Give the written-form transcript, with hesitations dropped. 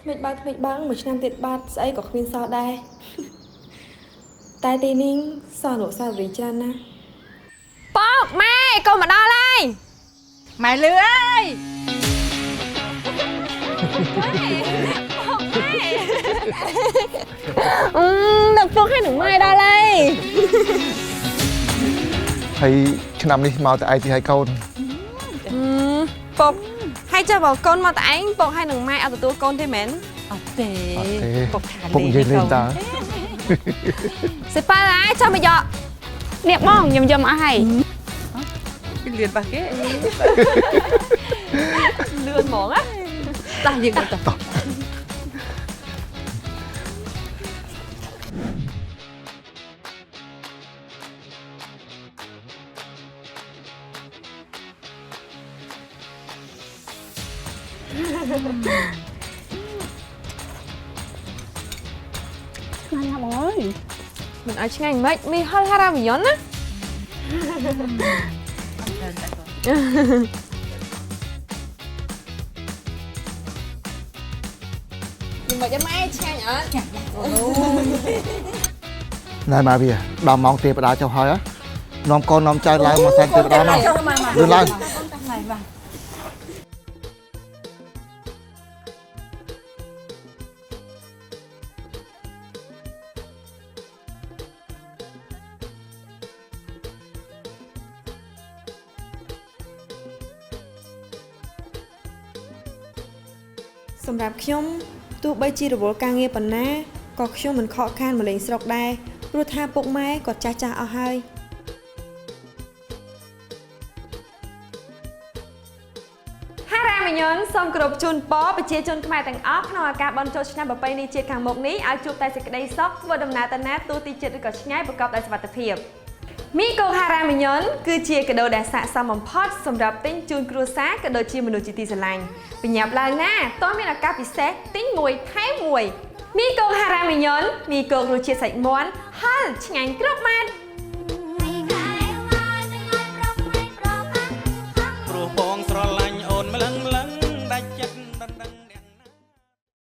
ថ្មិចបាំងមួយឆ្នាំទៀតបាត់ស្អីក៏គ្មានសោះដែរតែទីនេះសោះអនុស្សាវរីយ៍ច្រើនណាស់ប៉ោកម៉ែកូនមកដល់ហើយម៉ែលឺអើយដឹកពុកឲ្យនឹងម៉ែដល់ហើយហើយឆ្នាំនេះមកតែឯងទីឲ្យកូនពុកហើយចុះបើកូនមកតែឯងពុកឲ្យនឹងម៉ែអត់ទទួលកូនទេមែនអត់ទេពុកថាពុកនិយាយលេងតើសិប៉ាឡាចាំមកយកនេះបងខ្ញុំយកមកអស់ហើយពីលឿនបាស់គេលឿនហ្មងណាដល់យើងទៅឆ្ងាញ់ណាស់បងអើយមិនឲ្យឆ្ងាញ់មិនមានហល់ហារ៉ាមីយ៉ុនណាnhưng mà cho máy xe nhở này mà bìa đòm mong tiền đá cho hỏi á nom con nom trai lại mà xem tiền đá nào đưa lên សម្រាប់ខ្ញុំទោះបីជារវល់ការងារប៉ុណ្ណាក៏ខ្ញុំមិនខកខានមកលេងស្រុកដែរព្រោះថាពុកម៉ែក៏ចាស់អស់ហើយហារ៉ាមីយ៉ុនសូមគោរពជូនពរប្រជាជនខ្មែរទាំងអស់ក្នុងឱកាសបុណ្យចូលឆ្នាំប្រពៃណីជាតិខាងមុខនេះឲ្យជួបតែសេចក្តីសុខធ្វើដំណើរទៅណាទោះទីជិតឬក៏ឆ្ងាយប្រកបដោយសុវត្ថិភាពមីកូហារ៉ាមីយ៉ុនគឺជាកាដូដែលស័ក្តិសមបំផុតសម្រាប់ទិញជូនគ្រួសារក៏ដូចជាមនុស្សជាទីស្រឡាញ់បញ្ញាប់ឡើងណាតើមានឱកាសពិសេសទិញមួយថែមមួយមីកូហារ៉ាមីយ៉ុនមីកូរសជាតិសាច់មាន់ហឹរឆ្ងាញ់គ្រប់